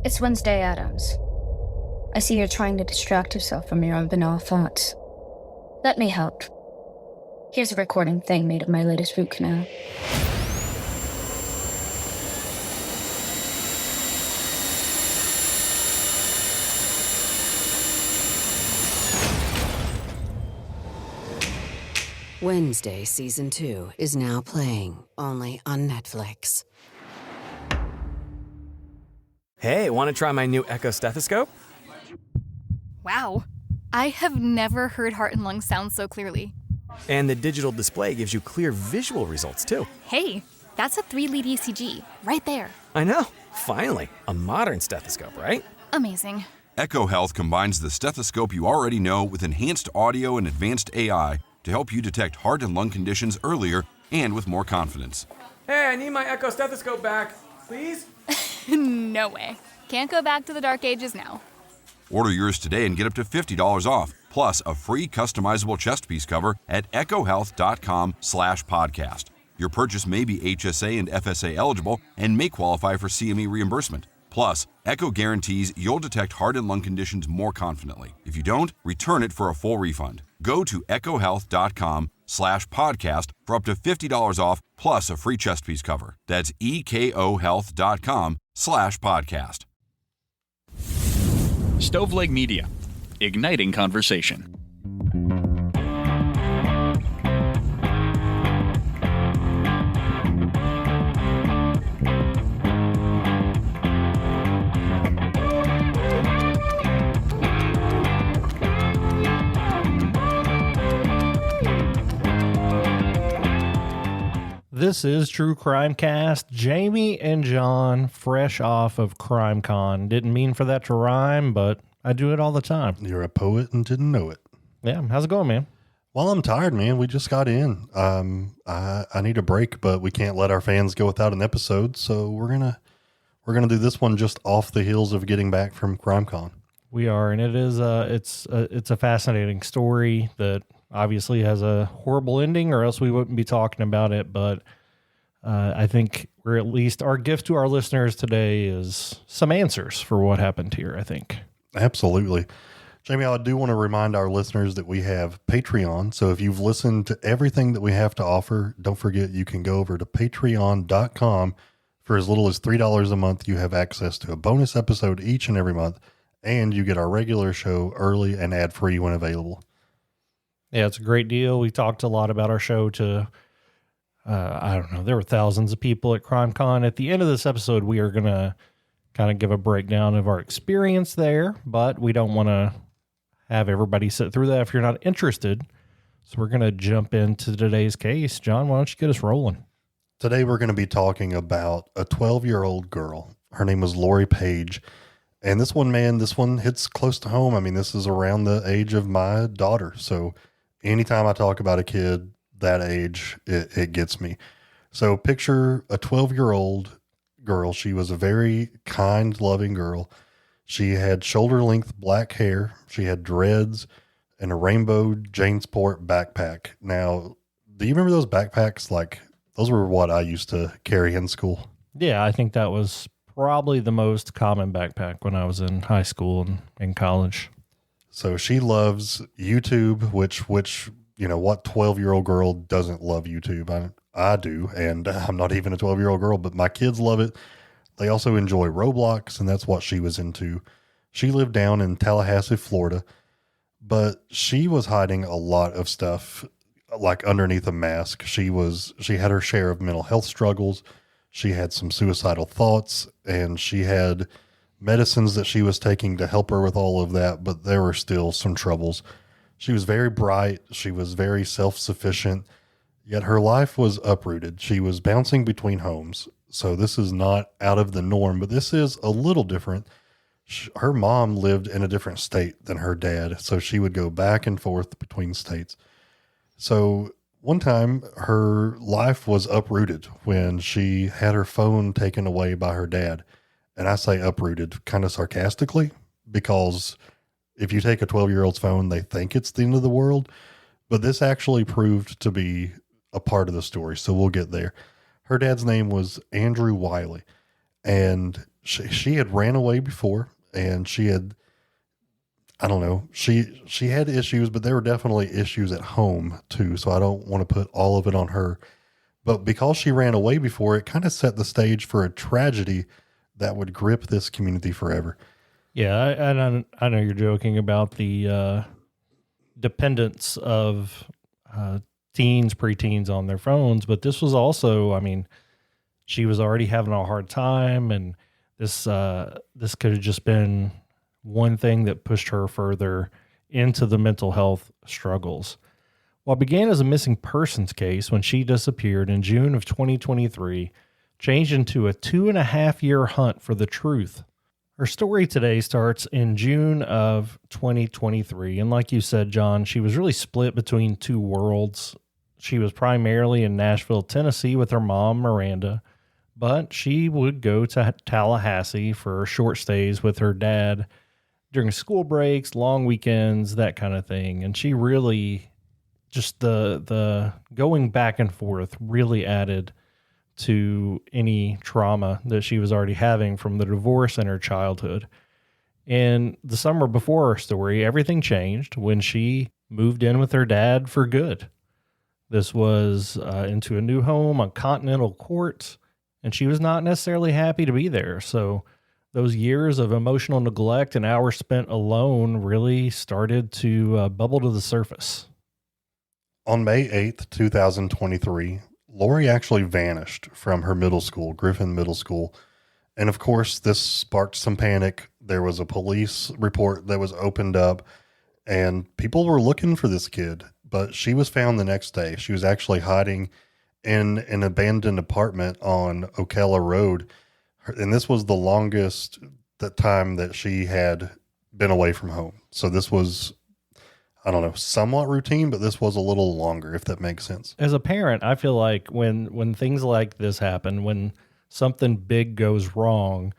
It's Wednesday Addams. I see you're trying to distract yourself from your own banal thoughts. Let me help. Here's a recording thing made of my latest root canal. Wednesday Season 2 is now playing, only on Netflix. Hey, want to try my new Echo stethoscope? Wow. I have never heard heart and lungs sound so clearly. And the digital display gives you clear visual results, too. Hey, that's a 3-lead ECG, right there. I know. Finally, a modern stethoscope, right? Amazing. Echo Health combines the stethoscope you already know with enhanced audio and advanced AI to help you detect heart and lung conditions earlier and with more confidence. Hey, I need my Echo stethoscope back, please? No way. Can't go back to the dark ages now. Order yours today and get up to $50 off, plus a free customizable chest piece cover at echohealth.com/podcast. Your purchase may be HSA and FSA eligible and may qualify for CME reimbursement. Plus, Echo guarantees you'll detect heart and lung conditions more confidently. If you don't, return it for a full refund. Go to echohealth.com/podcast for up to $50 off plus a free chest piece cover. That's ekohealth.com/podcast. Stoveleg Media, igniting conversation. This is True Crime Cast. Jamie and John, fresh off of Crime Con. Didn't mean for that to rhyme, but I do it all the time. You're a poet and didn't know it. Yeah, how's it going, man? Well, I'm tired, man. We just got in. I need a break, but we can't let our fans go without an episode, so we're gonna do this one just off the heels of getting back from Crime Con. We are, and it is it's a fascinating story that obviously has a horrible ending, or else we wouldn't be talking about it. But I think we're at least our gift to our listeners today is some answers for what happened here, I think. Absolutely. Jamie, I do want to remind our listeners that we have Patreon. So if you've listened to everything that we have to offer, don't forget you can go over to patreon.com. For as little as $3 a month, you have access to a bonus episode each and every month, and you get our regular show early and ad-free when available. Yeah, it's a great deal. We talked a lot about our show to, I don't know, there were thousands of people at Crime Con. At the end of this episode, we are going to kind of give a breakdown of our experience there, but we don't want to have everybody sit through that if you're not interested. So we're going to jump into today's case. John, why don't you get us rolling? Today we're going to be talking about a 12-year-old girl. Her name was Lori Paige. And this one hits close to home. I mean, this is around the age of my daughter. So anytime I talk about a kid that age, it gets me. So picture a 12-year-old girl. She was a very kind, loving girl. She had shoulder-length black hair. She had dreads and a rainbow Janesport backpack. Now, do you remember those backpacks? Like, those were what I used to carry in school. Yeah, I think that was probably the most common backpack when I was in high school and in college. So she loves YouTube, which you know, what 12-year-old girl doesn't love YouTube? I do, and I'm not even a 12-year-old girl, but my kids love it. They also enjoy Roblox, and that's what she was into. She lived down in Tallahassee, Florida, but she was hiding a lot of stuff, like underneath a mask. She had her share of mental health struggles. She had some suicidal thoughts, and she had medicines that she was taking to help her with all of that, but there were still some troubles. She was very bright. She was very self-sufficient, yet her life was uprooted. She was bouncing between homes. So this is not out of the norm, but this is a little different. Her mom lived in a different state than her dad, so she would go back and forth between states. So one time her life was uprooted when she had her phone taken away by her dad. And I say uprooted kind of sarcastically, because if you take a 12-year-old's phone, they think it's the end of the world. But this actually proved to be a part of the story, so we'll get there. Her dad's name was Andrew Wiley, and she had ran away before, and she had, I don't know, she had issues, but there were definitely issues at home too. So I don't want to put all of it on her. But because she ran away before, it kind of set the stage for a tragedy that would grip this community forever. Yeah, I know you're joking about the dependence of teens, preteens on their phones, but this was also, I mean, she was already having a hard time, and this could have just been one thing that pushed her further into the mental health struggles. What began as a missing persons case when she disappeared in June of 2023 changed into a 2.5-year hunt for the truth. Her story today starts in June of 2023. And like you said, John, she was really split between two worlds. She was primarily in Nashville, Tennessee with her mom, Miranda, but she would go to Tallahassee for short stays with her dad during school breaks, long weekends, that kind of thing. And she really, just the going back and forth really added to any trauma that she was already having from the divorce in her childhood. In the summer before her story, everything changed when she moved in with her dad for good. This was into a new home on Continental Court, and she was not necessarily happy to be there. So those years of emotional neglect and hours spent alone really started to bubble to the surface. On May 8th, 2023, Lori actually vanished from her middle school, Griffin Middle School. And of course, this sparked some panic. There was a police report that was opened up, and people were looking for this kid, but she was found the next day. She was actually hiding in an abandoned apartment on Ocala Road. And this was the longest time that she had been away from home. So this was, I don't know, somewhat routine, but this was a little longer, if that makes sense. As a parent, I feel like when things like this happen, when something big goes wrong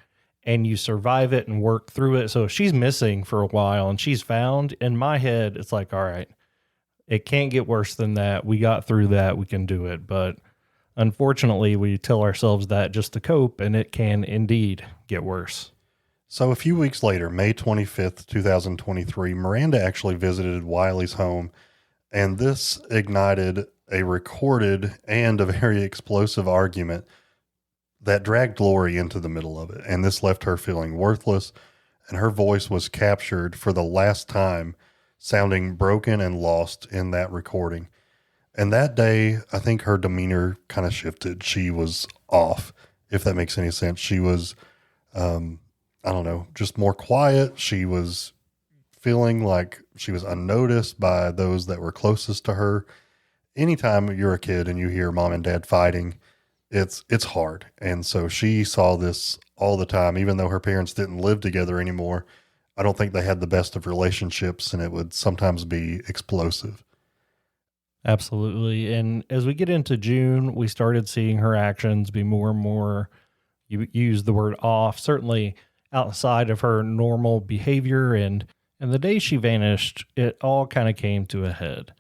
and you survive it and work through it. So if she's missing for a while and she's found, in my head, it's like, all right, it can't get worse than that. We got through that. We can do it. But unfortunately, we tell ourselves that just to cope, and it can indeed get worse. So a few weeks later, May 25th, 2023, Miranda actually visited Wiley's home, and this ignited a recorded and a very explosive argument that dragged Lori into the middle of it. And this left her feeling worthless, and her voice was captured for the last time, sounding broken and lost in that recording. And that day, I think her demeanor kind of shifted. She was off, if that makes any sense. She was, I don't know, just more quiet. She was feeling like she was unnoticed by those that were closest to her. Anytime you're a kid and you hear mom and dad fighting, it's hard. And so she saw this all the time, even though her parents didn't live together anymore. I don't think they had the best of relationships, and it would sometimes be explosive. Absolutely. And as we get into June, we started seeing her actions be more and more, you use the word off, certainly outside of her normal behavior. And the day she vanished, it all kind of came to a head.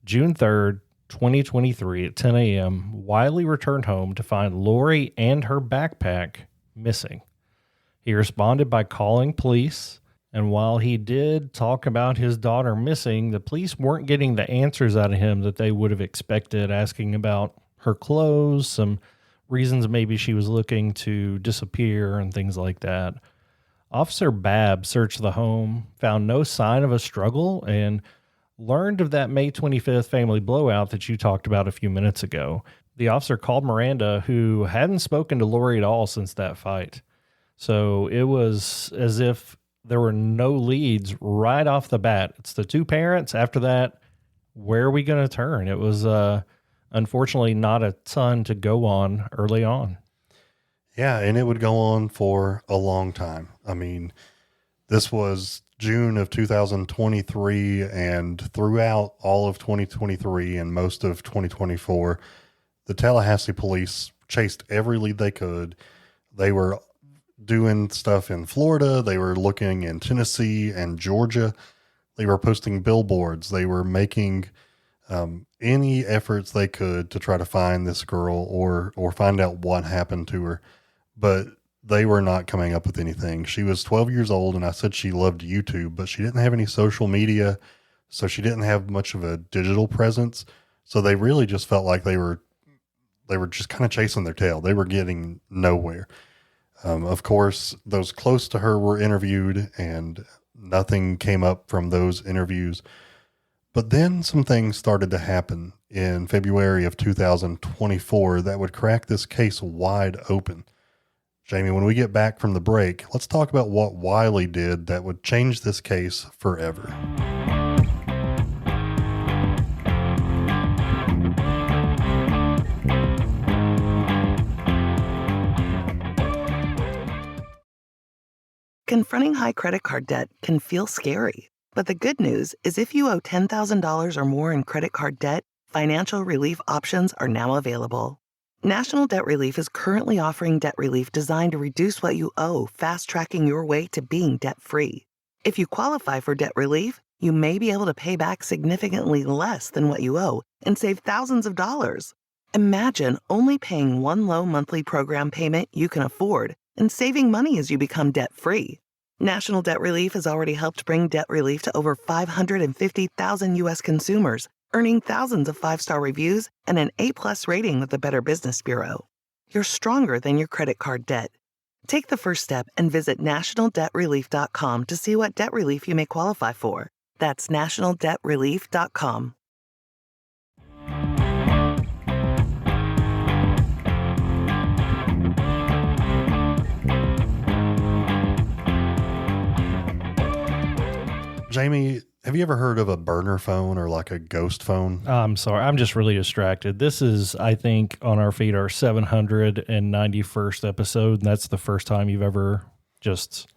June 3rd, 2023 at 10 a.m., Wiley returned home to find Lori and her backpack missing. He responded by calling police. And while he did talk about his daughter missing, the police weren't getting the answers out of him that they would have expected, asking about her clothes, some reasons maybe she was looking to disappear and things like that. Officer Babb searched the home, found no sign of a struggle, and learned of that May 25th family blowout that you talked about a few minutes ago. The officer called Miranda, who hadn't spoken to Lori at all since that fight. So it was as if there were no leads right off the bat. It's the two parents. After that, where are we going to turn? It was unfortunately not a ton to go on early on. Yeah, and it would go on for a long time. I mean, this was June of 2023, and throughout all of 2023 and most of 2024, the Tallahassee police chased every lead they could. They were doing stuff in Florida. They were looking in Tennessee and Georgia. They were posting billboards. They were making any efforts they could to try to find this girl or find out what happened to her. But they were not coming up with anything. She was 12 years old, and I said she loved YouTube, but she didn't have any social media, so she didn't have much of a digital presence. So they really just felt like they were just kind of chasing their tail. They were getting nowhere. Of course, those close to her were interviewed, and nothing came up from those interviews. But then some things started to happen in February of 2024 that would crack this case wide open. Jamie, when we get back from the break, let's talk about what Wiley did that would change this case forever. Confronting high credit card debt can feel scary, but the good news is if you owe $10,000 or more in credit card debt, financial relief options are now available. National Debt Relief is currently offering debt relief designed to reduce what you owe, fast-tracking your way to being debt-free. If you qualify for debt relief, you may be able to pay back significantly less than what you owe and save thousands of dollars. Imagine only paying one low monthly program payment you can afford and saving money as you become debt-free. National Debt Relief has already helped bring debt relief to over 550,000 U.S. consumers, earning thousands of five-star reviews and an A-plus rating with the Better Business Bureau. You're stronger than your credit card debt. Take the first step and visit nationaldebtrelief.com to see what debt relief you may qualify for. That's nationaldebtrelief.com. Jamie, have you ever heard of a burner phone or like a ghost phone? I'm sorry. I'm just really distracted. This is, I think, on our feed, our 791st episode. And that's the first time you've ever just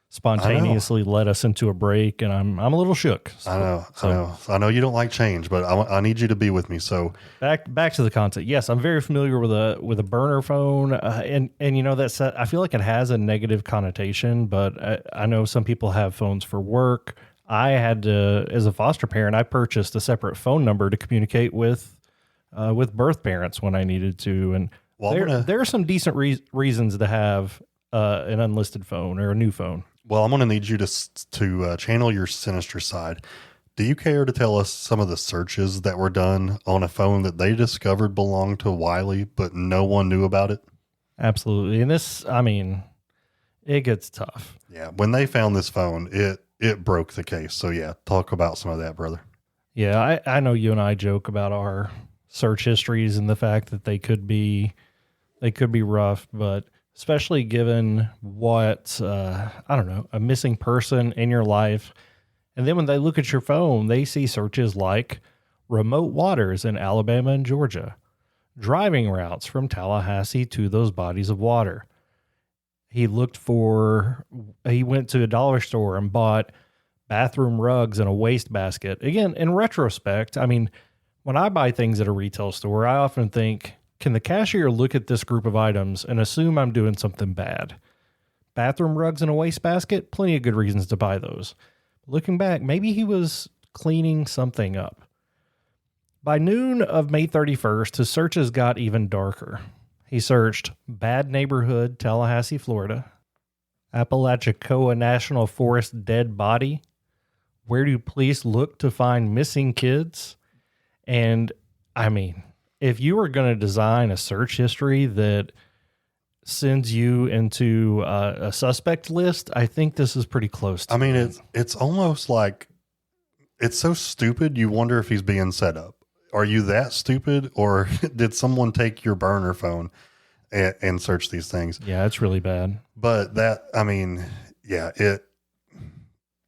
spontaneously led us into a break. And I'm a little shook. I know you don't like change, but I need you to be with me. So back to the content. Yes, I'm very familiar with a burner phone. And you know, I feel like it has a negative connotation, but I know some people have phones for work. I had to, as a foster parent, I purchased a separate phone number to communicate with birth parents when I needed to. And there are some decent reasons to have an unlisted phone or a new phone. Well, I'm going to need you to channel your sinister side. Do you care to tell us some of the searches that were done on a phone that they discovered belonged to Wiley, but no one knew about it? Absolutely. And this, I mean, it gets tough. Yeah. When they found this phone, it broke the case. So yeah, talk about some of that, brother. Yeah. I know you and I joke about our search histories and the fact that they could be rough, but especially given what, I don't know, a missing person in your life. And then when they look at your phone, they see searches like remote waters in Alabama and Georgia, driving routes from Tallahassee to those bodies of water. He went to a dollar store and bought bathroom rugs and a wastebasket. Again, in retrospect, I mean, when I buy things at a retail store, I often think, can the cashier look at this group of items and assume I'm doing something bad? Bathroom rugs and a wastebasket, plenty of good reasons to buy those. Looking back, maybe he was cleaning something up. By noon of May 31st, his searches got even darker. He searched Bad Neighborhood, Tallahassee, Florida, Apalachicola National Forest dead body, where do police look to find missing kids? And I mean, if you were going to design a search history that sends you into a suspect list, I think this is pretty close to it's almost like it's so stupid you wonder if he's being set up. Are you that stupid, or did someone take your burner phone and search these things? Yeah, it's really bad. But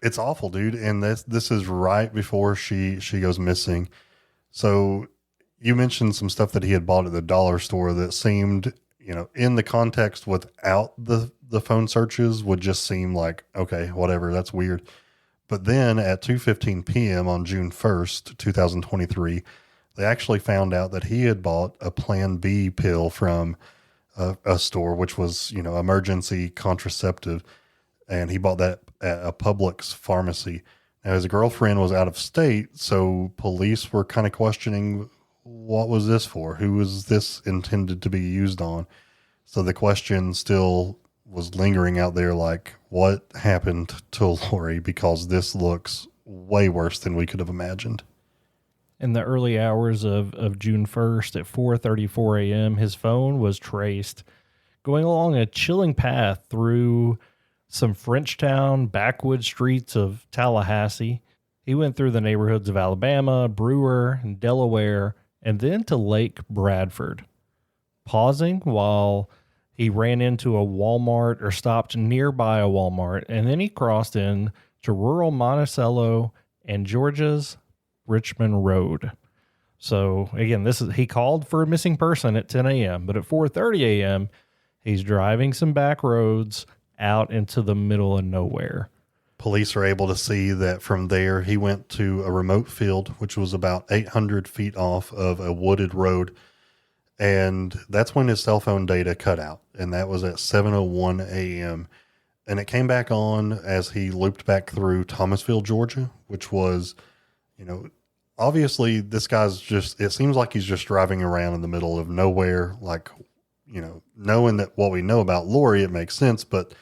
it's awful, dude. And this is right before she goes missing. So you mentioned some stuff that he had bought at the dollar store that seemed, in the context without the phone searches would just seem like, okay, whatever, that's weird. But then at 2:15 p.m. on June 1st, 2023, they actually found out that he had bought a Plan B pill from a store, which was, emergency contraceptive. And he bought that at a Publix pharmacy. Now, his girlfriend was out of state, so police were kind of questioning, what was this for? Who was this intended to be used on? So the question still was lingering out there like, what happened to Lori? Because this looks way worse than we could have imagined. In the early hours of June 1st at 4:34 a.m., his phone was traced going along a chilling path through some Frenchtown backwoods streets of Tallahassee. He went through the neighborhoods of Alabama, Brewer, and Delaware, and then to Lake Bradford, pausing while he ran into a Walmart or stopped nearby a Walmart, and then he crossed in to rural Monticello and Georgia's Richmond Road. So again, he called for a missing person at 10 a.m., but at 4:30 a.m., he's driving some back roads out into the middle of nowhere. Police are able to see that from there, he went to a remote field, which was about 800 feet off of a wooded road. And that's when his cell phone data cut out. And that was at 7:01 a.m. And it came back on as he looped back through Thomasville, Georgia, which was, obviously this guy's it seems like he's just driving around in the middle of nowhere. Like, knowing that what we know about Lori, it makes sense. But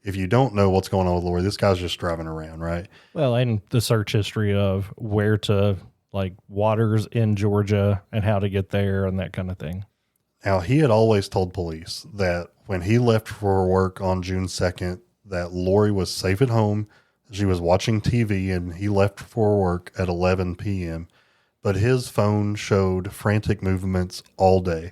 if you don't know what's going on with Lori, this guy's just driving around, right? Well, and the search history of where to, like, waters in Georgia and how to get there and that kind of thing. Now, he had always told police that when he left for work on June 2nd, that Lori was safe at home. She was watching TV, and he left for work at 11 p.m. But his phone showed frantic movements all day.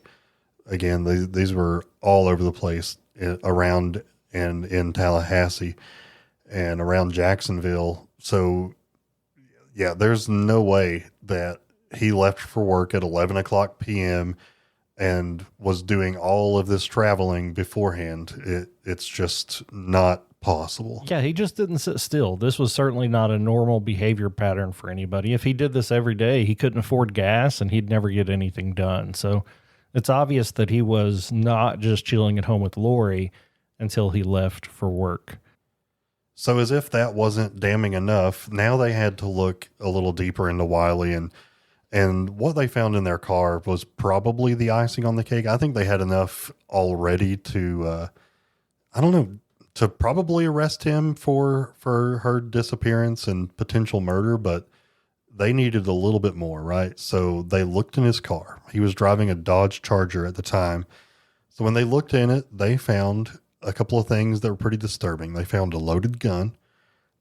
Again, these were all over the place around and in Tallahassee and around Jacksonville. So, yeah, there's no way that he left for work at 11 o'clock p.m. and was doing all of this traveling beforehand. It's just not possible. Yeah, he just didn't sit still. This was certainly not a normal behavior pattern for anybody. If he did this every day, he couldn't afford gas and he'd never get anything done. So it's obvious that he was not just chilling at home with Lori until he left for work. So as if that wasn't damning enough, now they had to look a little deeper into Wiley, and what they found in their car was probably the icing on the cake. I think they had enough already to, to probably arrest him for her disappearance and potential murder, but they needed a little bit more, right? So they looked in his car. He was driving a Dodge Charger at the time. So when they looked in it, they found a couple of things that were pretty disturbing. They found a loaded gun.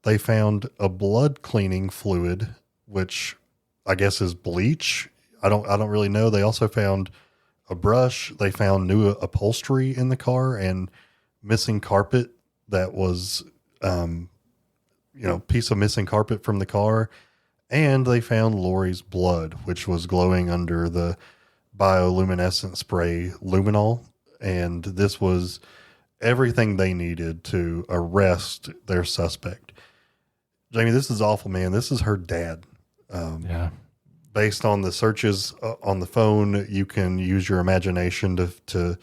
They found a blood cleaning fluid, which I guess is bleach. I don't really know. They also found a brush. They found new upholstery in the car and missing carpet that was, piece of missing carpet from the car. And they found Lori's blood, which was glowing under the bioluminescent spray luminol. And this was everything they needed to arrest their suspect. Jamie, this is awful, man. This is her dad. Yeah. Based on the searches on the phone, you can use your imagination to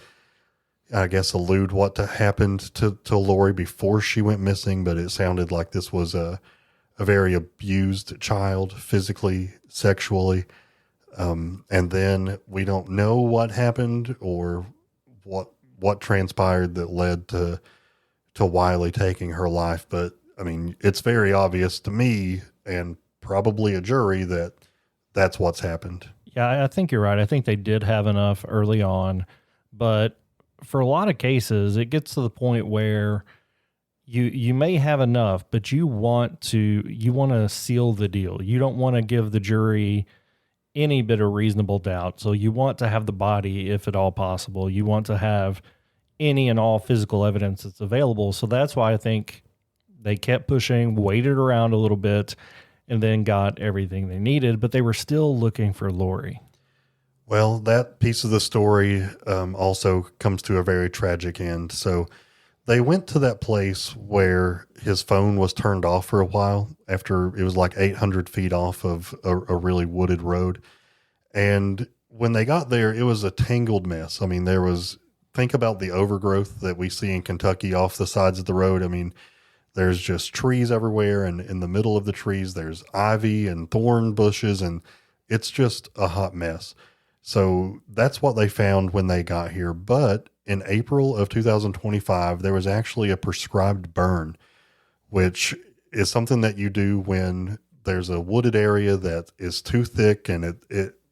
I guess, allude what happened to Lori before she went missing, but it sounded like this was a very abused child, physically, sexually. And then we don't know what happened or what transpired that led to Wiley taking her life. But I mean, it's very obvious to me and probably a jury that that's what's happened. Yeah, I think you're right. I think they did have enough early on, but for a lot of cases, it gets to the point where you may have enough, but you want to seal the deal. You don't want to give the jury any bit of reasonable doubt. So you want to have the body, if at all possible. You want to have any and all physical evidence that's available. So that's why I think they kept pushing, waited around a little bit, and then got everything they needed, but they were still looking for Lori. Well, that piece of the story also comes to a very tragic end. So they went to that place where his phone was turned off for a while after it was like 800 feet off of a really wooded road. And when they got there, it was a tangled mess. I mean, think about the overgrowth that we see in Kentucky off the sides of the road. I mean, there's just trees everywhere, and in the middle of the trees, there's ivy and thorn bushes, and it's just a hot mess. So that's what they found when they got here. But in April of 2025, there was actually a prescribed burn, which is something that you do when there's a wooded area that is too thick, and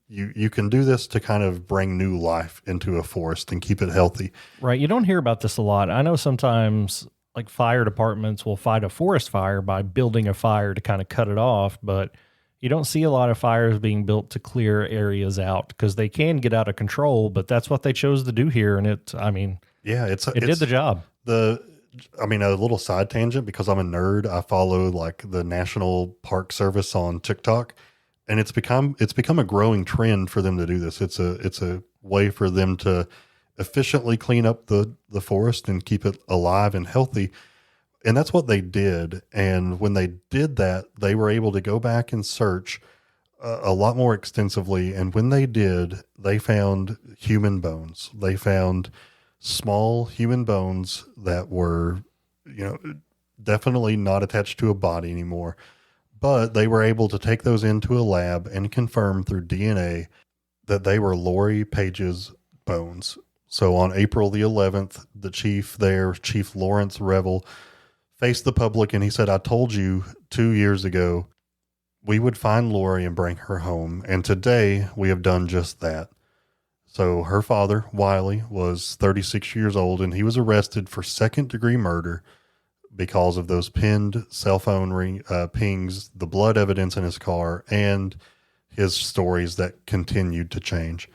you can do this to kind of bring new life into a forest and keep it healthy. Right. You don't hear about this a lot. I know sometimes like fire departments will fight a forest fire by building a fire to kind of cut it off, but you don't see a lot of fires being built to clear areas out because they can get out of control, but that's what they chose to do here. And it did the job. A little side tangent, because I'm a nerd. I follow like the National Park Service on TikTok, and it's become a growing trend for them to do this. It's a way for them to efficiently clean up the forest and keep it alive and healthy. And that's what they did. And when they did that, they were able to go back and search a lot more extensively. And when they did, they found human bones. They found small human bones that were, definitely not attached to a body anymore. But they were able to take those into a lab and confirm through DNA that they were Lori Paige's bones. So on April the 11th, the chief there, Chief Lawrence Revel, faced the public and he said, "I told you 2 years ago we would find Lori and bring her home. And today we have done just that." So her father, Wiley, was 36 years old, and he was arrested for second-degree murder because of those pinned cell phone pings, the blood evidence in his car, and his stories that continued to change.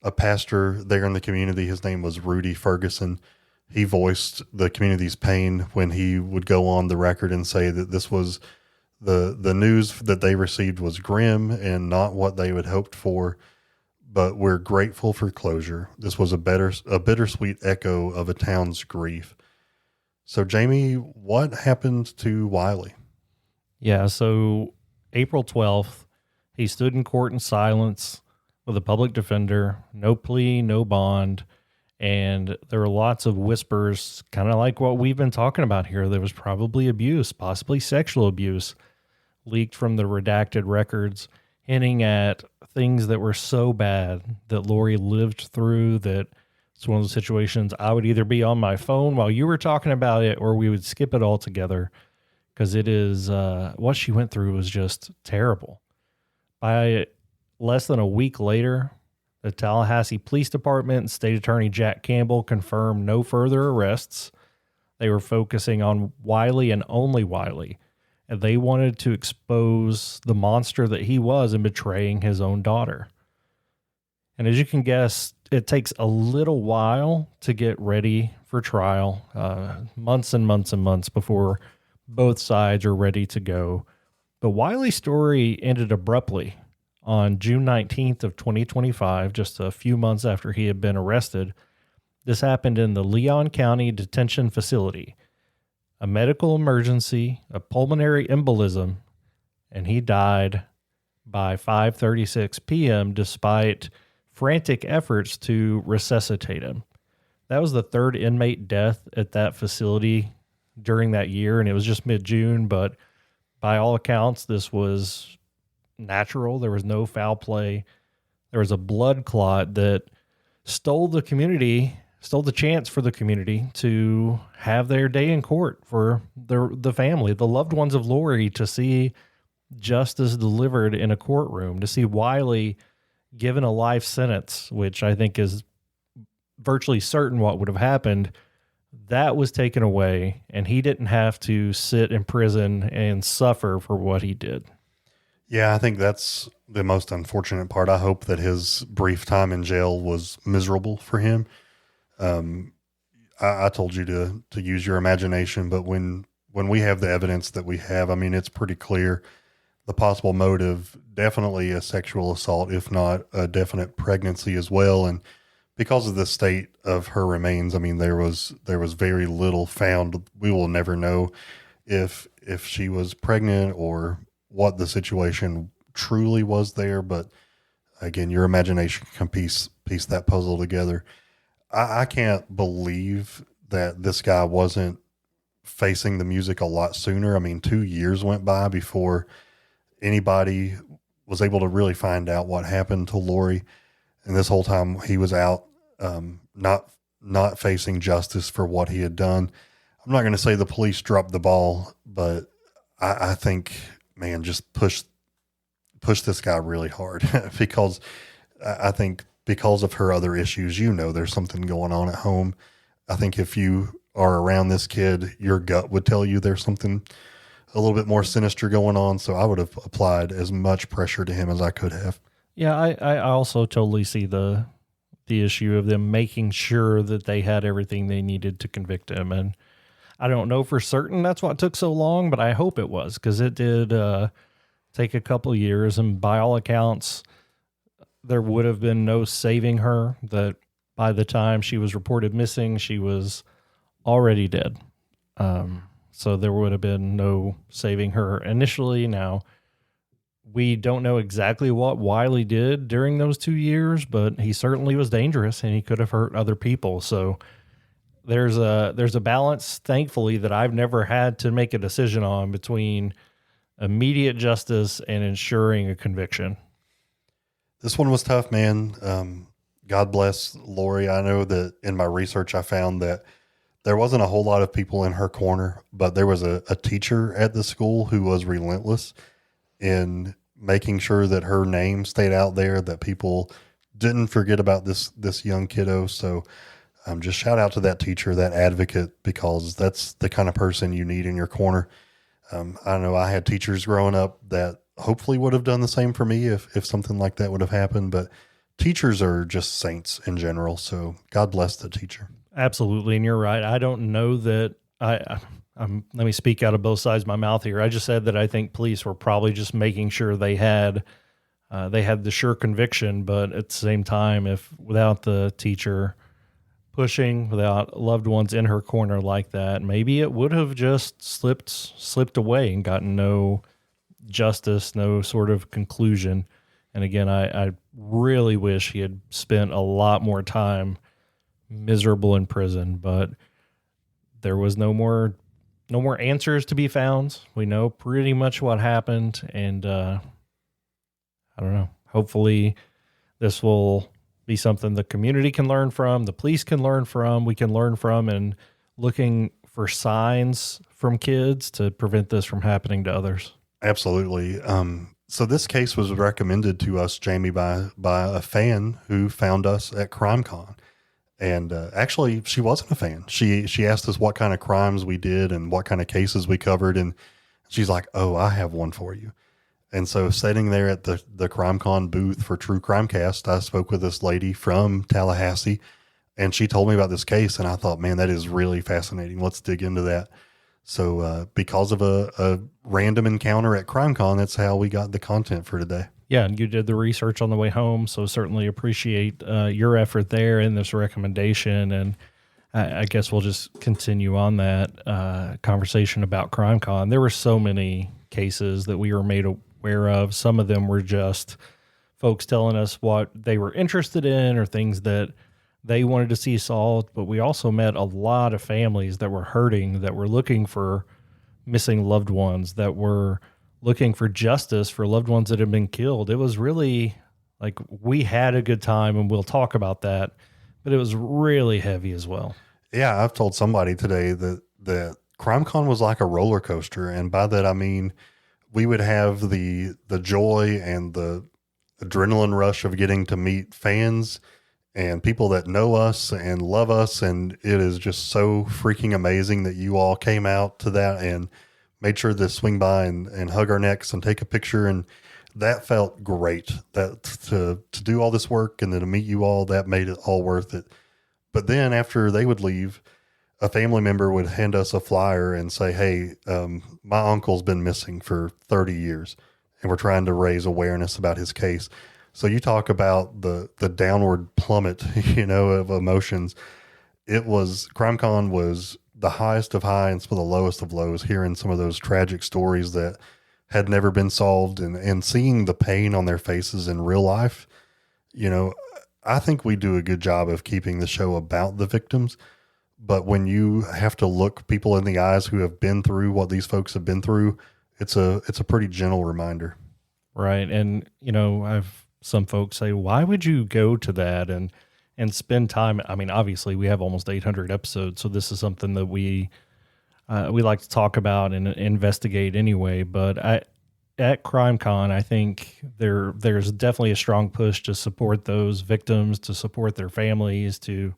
A pastor there in the community, his name was Rudy Ferguson. He voiced the community's pain when he would go on the record and say that this was the news that they received was grim and not what they had hoped for, but we're grateful for closure. This was a bittersweet echo of a town's grief. So, Jamie, what happened to Wiley? Yeah, so April 12th, he stood in court in silence with a public defender, no plea, no bond, and there were lots of whispers, kind of like what we've been talking about here. There was probably abuse, possibly sexual abuse, leaked from the redacted records, hinting at things that were so bad that Lori lived through that it's one of those situations I would either be on my phone while you were talking about it or we would skip it all together, because it is what she went through was just terrible. By less than a week later, the Tallahassee Police Department and State Attorney Jack Campbell confirmed no further arrests. They were focusing on Wiley and only Wiley, and they wanted to expose the monster that he was in betraying his own daughter. And as you can guess, it takes a little while to get ready for trial, months and months and months before both sides are ready to go. The Wiley story ended abruptly on June 19th of 2025, just a few months after he had been arrested. This happened in the Leon County Detention Facility. A medical emergency, a pulmonary embolism, and he died by 5:36 p.m. despite frantic efforts to resuscitate him. That was the third inmate death at that facility during that year, and it was just mid-June, but by all accounts, this was natural. There was no foul play. There was a blood clot that stole the chance for the community to have their day in court, for the family, the loved ones of Lori, to see justice delivered in a courtroom, to see Wiley given a life sentence, which I think is virtually certain what would have happened. That was taken away, and he didn't have to sit in prison and suffer for what he did. Yeah, I think that's the most unfortunate part. I hope that his brief time in jail was miserable for him. I told you to use your imagination, but when we have the evidence that we have, I mean, it's pretty clear. The possible motive, definitely a sexual assault, if not a definite pregnancy as well. And because of the state of her remains, I mean, there was very little found. We will never know if she was pregnant or what the situation truly was there. But again, your imagination can piece that puzzle together. I can't believe that this guy wasn't facing the music a lot sooner. I mean, 2 years went by before anybody was able to really find out what happened to Lori. And this whole time he was out, not not facing justice for what he had done. I'm not going to say the police dropped the ball, but I think, man, just push this guy really hard because I think because of her other issues, there's something going on at home. I think if you are around this kid, your gut would tell you there's something a little bit more sinister going on. So I would have applied as much pressure to him as I could have. Yeah, I also totally see the issue of them making sure that they had everything they needed to convict him. And I don't know for certain that's what took so long, but I hope it was, because it did take a couple years. And by all accounts, there would have been no saving her. That by the time she was reported missing, she was already dead. So there would have been no saving her initially. Now, we don't know exactly what Wiley did during those 2 years, but he certainly was dangerous and he could have hurt other people. So there's a balance, thankfully, that I've never had to make a decision on between immediate justice and ensuring a conviction. This one was tough, man. God bless Lori. I know that in my research, I found that there wasn't a whole lot of people in her corner, but there was a teacher at the school who was relentless in making sure that her name stayed out there, that people didn't forget about this young kiddo. So just shout out to that teacher, that advocate, because that's the kind of person you need in your corner. I know I had teachers growing up that hopefully would have done the same for me if something like that would have happened, but teachers are just saints in general. So God bless the teacher. Absolutely. And you're right. I don't know that let me speak out of both sides of my mouth here. I just said that I think police were probably just making sure they had the sure conviction, but at the same time, if without the teacher pushing, without loved ones in her corner like that, maybe it would have just slipped away and gotten no justice, no sort of conclusion. And again, I really wish he had spent a lot more time miserable in prison, but there was no more answers to be found. We know pretty much what happened, and I don't know. Hopefully this will be something the community can learn from, the police can learn from, we can learn from, and looking for signs from kids to prevent this from happening to others. Absolutely. So this case was recommended to us, Jamie, by a fan who found us at CrimeCon. And actually, she wasn't a fan. She asked us what kind of crimes we did and what kind of cases we covered. And she's like, "Oh, I have one for you." And so sitting there at the CrimeCon booth for True Crimecast, I spoke with this lady from Tallahassee, and she told me about this case. And I thought, man, that is really fascinating. Let's dig into that. So because of a random encounter at CrimeCon, that's how we got the content for today. Yeah, and you did the research on the way home, so certainly appreciate your effort there in this recommendation. And I guess we'll just continue on that conversation about CrimeCon. There were so many cases that we were made aware of. Some of them were just folks telling us what they were interested in or things that they wanted to see solved. But we also met a lot of families that were hurting, that were looking for missing loved ones, that were looking for justice for loved ones that had been killed. It was really like we had a good time, and we'll talk about that, but it was really heavy as well. Yeah, I've told somebody today that CrimeCon was like a roller coaster. And by that, I mean, we would have the joy and the adrenaline rush of getting to meet fans and people that know us and love us. And it is just so freaking amazing that you all came out to that and made sure to swing by and hug our necks and take a picture. And that felt great, that to do all this work and then to meet you all, that made it all worth it. But then after they would leave, a family member would hand us a flyer and say, "Hey, my uncle's been missing for 30 years and we're trying to raise awareness about his case." So you talk about the downward plummet, of emotions. CrimeCon was the highest of high and some of the lowest of lows, hearing some of those tragic stories that had never been solved and seeing the pain on their faces in real life. I think we do a good job of keeping the show about the victims, but when you have to look people in the eyes who have been through what these folks have been through, it's a pretty gentle reminder. Right. And, I've some folks say, why would you go to that? And and spend time. I mean, obviously we have almost 800 episodes, so this is something that we like to talk about and investigate anyway. But at CrimeCon, I think there's definitely a strong push to support those victims, to support their families, to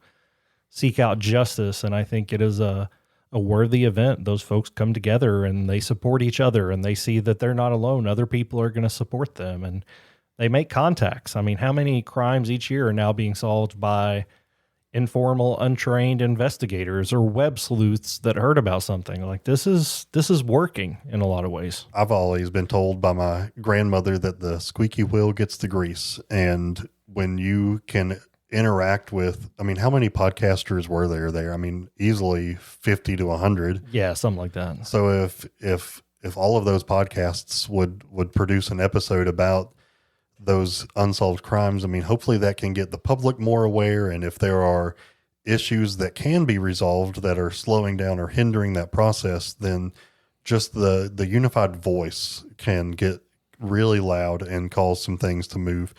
seek out justice. And I think it is a worthy event. Those folks come together and they support each other, and they see that they're not alone. Other people are going to support them, and they make contacts. I mean, how many crimes each year are now being solved by informal, untrained investigators or web sleuths that heard about something? Like, this is working in a lot of ways. I've always been told by my grandmother that the squeaky wheel gets the grease. And when you can interact with, I mean, how many podcasters were there? I mean, easily 50 to 100. Yeah, something like that. So if all of those podcasts would produce an episode about those unsolved crimes, I mean, hopefully that can get the public more aware. And if there are issues that can be resolved that are slowing down or hindering that process, then just the unified voice can get really loud and cause some things to move.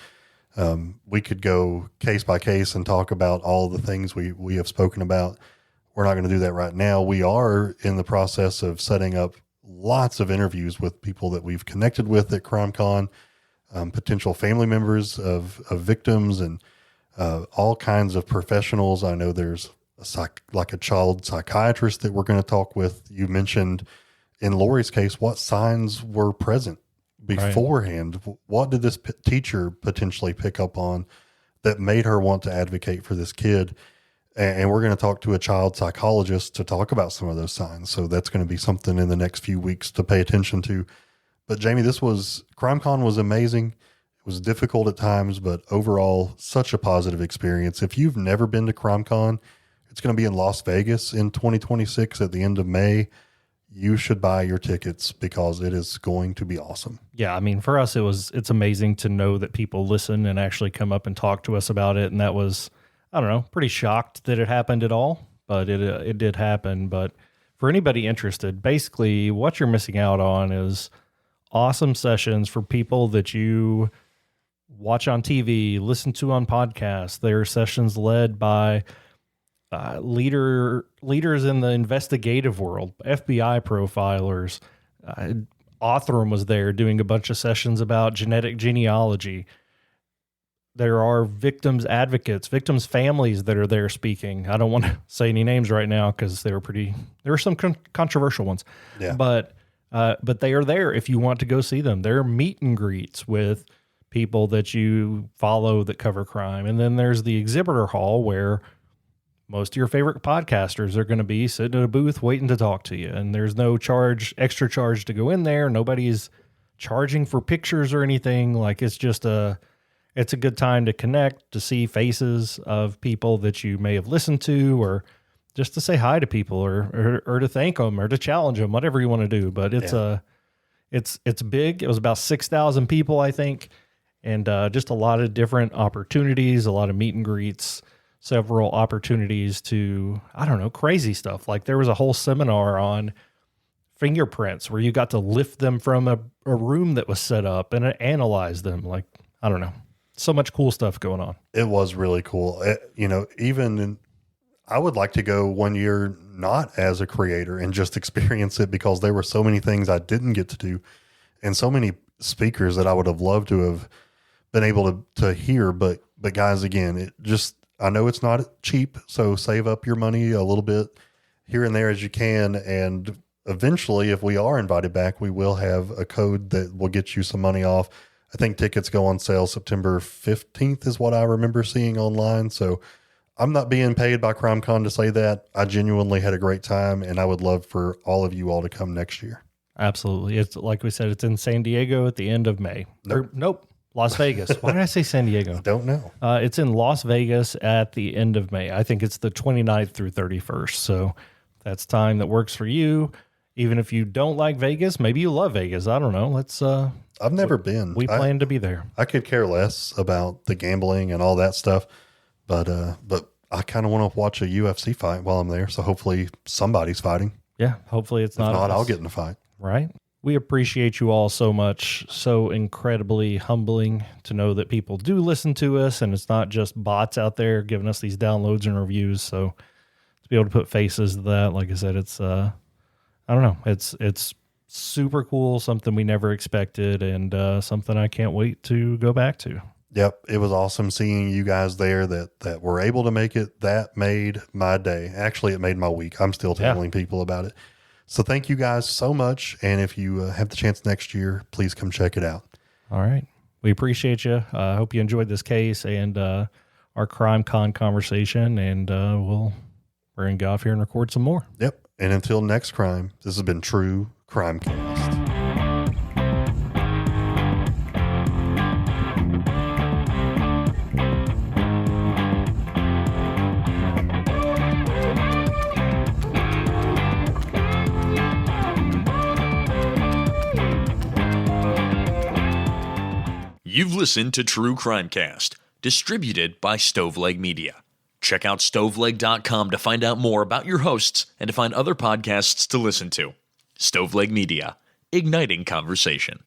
We could go case by case and talk about all the things we have spoken about. We're not going to do that right now. We are in the process of setting up lots of interviews with people that we've connected with at CrimeCon, potential family members of victims, and all kinds of professionals. I know there's a child psychiatrist that we're going to talk with. You mentioned in Lori's case, what signs were present beforehand? Right. What did this teacher potentially pick up on that made her want to advocate for this kid? And we're going to talk to a child psychologist to talk about some of those signs. So that's going to be something in the next few weeks to pay attention to. But Jamie, CrimeCon was amazing. It was difficult at times, but overall, such a positive experience. If you've never been to CrimeCon, it's going to be in Las Vegas in 2026 at the end of May. You should buy your tickets because it is going to be awesome. Yeah, I mean, for us, it's amazing to know that people listen and actually come up and talk to us about it. And that was, I don't know, pretty shocked that it happened at all, but it did happen. But for anybody interested, basically what you're missing out on is awesome sessions for people that you watch on TV, listen to on podcasts. There are sessions led by leaders in the investigative world, FBI profilers. Othram was there doing a bunch of sessions about genetic genealogy. There are victims advocates, victims' families that are there speaking. I don't want to say any names right now because there were some controversial ones. Yeah. But they are there if you want to go see them. There are meet and greets with people that you follow that cover crime. And then there's the exhibitor hall where most of your favorite podcasters are going to be sitting in a booth waiting to talk to you. And there's no extra charge to go in there. Nobody's charging for pictures or anything. Like, it's a good time to connect, to see faces of people that you may have listened to, or just to say hi to people, or to thank them, or to challenge them, whatever you want to do. But it's big. It was about 6,000 people, I think. And just a lot of different opportunities, a lot of meet and greets, several opportunities to, I don't know, crazy stuff. Like, there was a whole seminar on fingerprints where you got to lift them from a room that was set up and analyze them. Like, I don't know. So much cool stuff going on. It was really cool. I would like to go one year, not as a creator, and just experience it, because there were so many things I didn't get to do and so many speakers that I would have loved to have been able to hear. But guys, again, I know it's not cheap, so save up your money a little bit here and there as you can. And eventually, if we are invited back, we will have a code that will get you some money off. I think tickets go on sale September 15th is what I remember seeing online. So I'm not being paid by CrimeCon to say that. I genuinely had a great time, and I would love for all of you all to come next year. Absolutely. It's like we said, it's in San Diego at the end of May. Nope. Las Vegas. Why did I say San Diego? Don't know. It's in Las Vegas at the end of May. I think it's the 29th through 31st. So that's time that works for you. Even if you don't like Vegas, maybe you love Vegas. I don't know. I've never been. We plan to be there. I could care less about the gambling and all that stuff, but I kind of want to watch a UFC fight while I'm there. So hopefully somebody's fighting. Yeah. Hopefully it's not. If not, I'll get in a fight. Right. We appreciate you all so much. So incredibly humbling to know that people do listen to us, and it's not just bots out there giving us these downloads and reviews. So to be able to put faces to that, like I said, it's I don't know, it's super cool, something we never expected, and something I can't wait to go back to. Yep, it was awesome seeing you guys there that were able to make it. That made my day. Actually, it made my week. I'm still telling people about it. So thank you guys so much. And if you have the chance next year, please come check it out. All right. We appreciate you. I hope you enjoyed this case and our Crime Con conversation. And we're going to go off here and record some more. Yep. And until next crime, this has been True Crime Cast. You've listened to True Crimecast, distributed by Stoveleg Media. Check out stoveleg.com to find out more about your hosts and to find other podcasts to listen to. Stoveleg Media, igniting conversation.